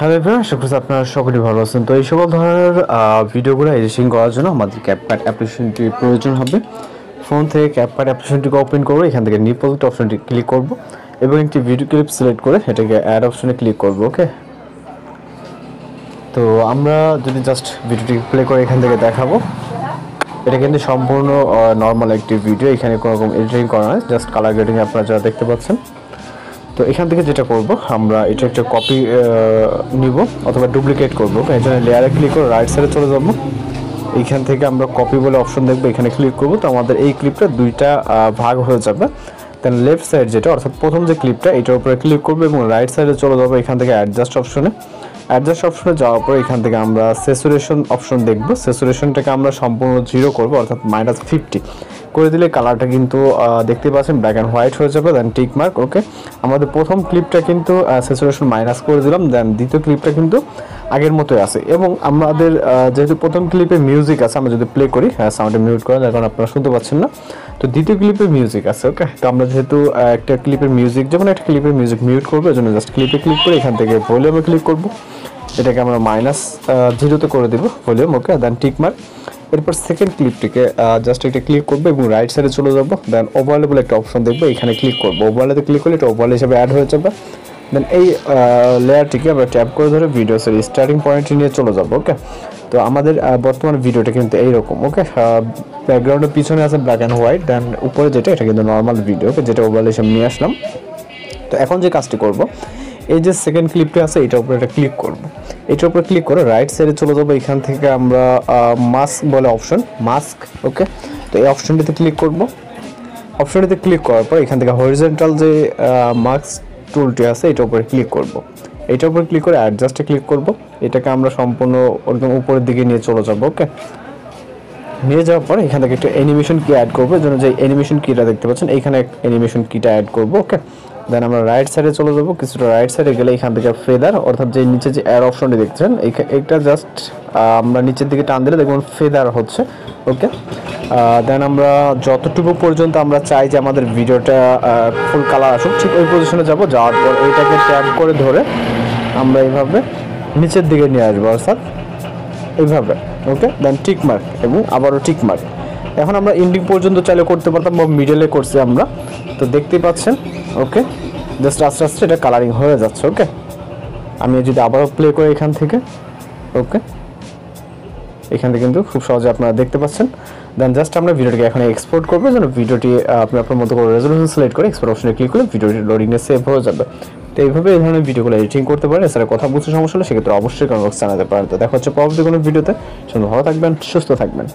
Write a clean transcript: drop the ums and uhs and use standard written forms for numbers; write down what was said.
Hello everyone, আশা করছি আপনারা সকলেই ভালো আছেন। তো এই সকল ধরনের ভিডিওগুলো এডিটিং করার জন্য আমাদের ক্যাপকাট অ্যাপ্লিকেশনটির প্রয়োজন হবে। ফোন থেকে ক্যাপকাট অ্যাপ্লিকেশনটিকে ওপেন করবো, এখান থেকে নিউ প্রজেক্ট অপশনটি ক্লিক করব এবং একটি ভিডিও ক্লিপ সিলেক্ট করে এটাকে অ্যাড অপশনে ক্লিক করব। ওকে, তো আমরা যদি জাস্ট ভিডিওটি প্লে করে এখান থেকে দেখাবো, এটা কিন্তু সম্পূর্ণ নর্মাল একটি ভিডিও, এখানে কোনো রকম এডিটিং করা নয়, জাস্ট কালার গ্রেডিং আপনারা যারা দেখতে পাচ্ছেন। তো এখান থেকে যেটা করব, আমরা এটা একটা কপি নিব অথবা ডুপ্লিকেট করবো। এই জন্য লেয়ারে ক্লিক করে রাইট সাইডে চলে যাব, এইখান থেকে আমরা কপি বলে অপশন দেখবো, এখানে ক্লিক করব। তো আমাদের এই ক্লিপটা দুইটা ভাগ হয়ে যাবে। দেন লেফট সাইড যেটা অর্থাৎ প্রথম যে ক্লিপটা, এটার উপরে ক্লিক করবো এবং রাইট সাইডে চলে যাবো, এখান থেকে অ্যাডজাস্ট অপশনে যাওয়ার পর এখান থেকে আমরা স্যাচুরেশন অপশন দেখব। স্যাচুরেশনটাকে আমরা সম্পূর্ণ 0 করব, অর্থাৎ -50 করে দিলে কালারটা কিন্তু দেখতে পাচ্ছেন ব্ল্যাক অ্যান্ড হোয়াইট হয়ে যাবে। দেন টিক মার্ক। ওকে, আমাদের প্রথম ক্লিপটা কিন্তু স্যাচুরেশন মাইনাস করে দিলাম, দেন দ্বিতীয় ক্লিপটা কিন্তু আগের মতোই আছে। এবং আমাদের যেহেতু প্রথম ক্লিপে মিউজিক আছে, আমরা যদি প্লে করি, সাউন্ডে মিউট করেন কারণ আপনারা শুনতে পাচ্ছেন না। তো দ্বিতীয় ক্লিপে মিউজিক আছে। ওকে, তো আমরা যেহেতু একটা ক্লিপের মিউজিক মিউট করবো, এই জন্য জাস্ট ক্লিপে ক্লিক করে এখান থেকে ভলিউমে ক্লিক করব, এটাকে আমরা -0 করে দেব ভলিউম। ওকে, দেন টিক মার্ক। এরপর সেকেন্ড ক্লিপটিকে জাস্ট একটা ক্লিক করবো এবং রাইট সাইডে চলে যাবো। দেন ওভারলে বলে একটা অপশন দেখবো, এখানে ক্লিক করবো। ওভারলেতে ক্লিক করলে এটা ওভারলে হিসেবে অ্যাড হয়ে যাবে। দেন এই লেয়ারটিকে আমরা ট্যাপ করে ধরে ভিডিওসের স্টার্টিং পয়েন্টে নিয়ে চলে যাবো। ওকে, তো আমাদের বর্তমান ভিডিওটা কিন্তু এইরকম। ওকে, ব্যাকগ্রাউন্ডের পিছনে আছে ব্ল্যাক অ্যান্ড হোয়াইট, দেন উপরে যেটা, এটা কিন্তু নর্মাল ভিডিও, যেটা ওভারলে হিসেবে নিয়ে আসলাম। তো এখন যে কাজটি করব, এই যে সেকেন্ড ক্লিপটা আছে, এটার উপরে একটা ক্লিক করব। এটার উপরে ক্লিক করে রাইট সাইডে চলে যাবো, এখান থেকে আমরা মাস্ক বলে অপশন, মাস্ক। ওকে, তো এই অপশনটিতে ক্লিক করব। অপশনটিতে ক্লিক করার পর এখান থেকে হরিজন্টাল যে মাস্ক টুলটি আছে, এটার উপরে ক্লিক করব। এটার উপরে ক্লিক করে অ্যাডজাস্টে ক্লিক করব। এটাকে আমরা সম্পূর্ণ একদম উপরের দিকে নিয়ে চলে যাব। ওকে, নিয়ে যাওয়ার পর এখান থেকে একটা অ্যানিমেশন কি অ্যাড করবো, জন্য যে অ্যানিমেশন কিটা দেখতে পাচ্ছেন, এইখানে অ্যানিমেশন কিটা অ্যাড করব। ওকে, দেন আমরা রাইট সাইডে চলে যাবো, কিছুটা রাইট সাইডে গেলে এখান থেকে ফেদার, অর্থাৎ যে নিচে যে অ্যাড অপশনটি দেখছেন, এইটা জাস্ট আমরা নিচের দিকে টান দিলে দেখুন ফেদার হচ্ছে। ওকে, দেন আমরা যতটুকু পর্যন্ত আমরা চাই যে আমাদের ভিডিওটা ফুল কালার আসুক, ঠিক ওই পজিশনে যাব। যাওয়ার পর এইটাকে ট্যাপ করে ধরে আমরা এইভাবে নিচের দিকে নিয়ে আসবো, অর্থাৎ এইভাবে। ওকে, দেন টিক মার্ক এবং আবারও টিক মার্ক। এখন আমরা এন্ডিং পর্যন্ত চাইলে করতে পারতাম বা মিডলে করছি আমরা, তো দেখতেই পাচ্ছেন। ওকে, জাস্ট আস্তে আস্তে এটা কালারিং হয়ে যাচ্ছে। ওকে, আমি যদি আবারও প্লে করি এখান থেকে, ওকে, এখান থেকে কিন্তু খুব সহজে আপনারা দেখতে পাচ্ছেন। দেন জাস্ট আমরা ভিডিওটিকে এখন এক্সপোর্ট করবো, যেন ভিডিওটি আপনি আপনার মতো করে রেজলিউশন সিলেক্ট করে এক্সপোর্ট অপশনে ক্লিক করলে ভিডিওটি লোডিংয়ে সেভ হয়ে যাবে। তো এইভাবে এই ধরনের ভিডিওগুলো এডিটিং করতে পারেন। এছাড়া কথা বুঝতে সমস্যা হলে সেক্ষেত্রে অবশ্যই কমেন্ট বক্সে জানাতে পারেন। তো দেখা হচ্ছে পরবর্তী কোনো ভিডিওতে। ভালো থাকবেন, সুস্থ থাকবেন।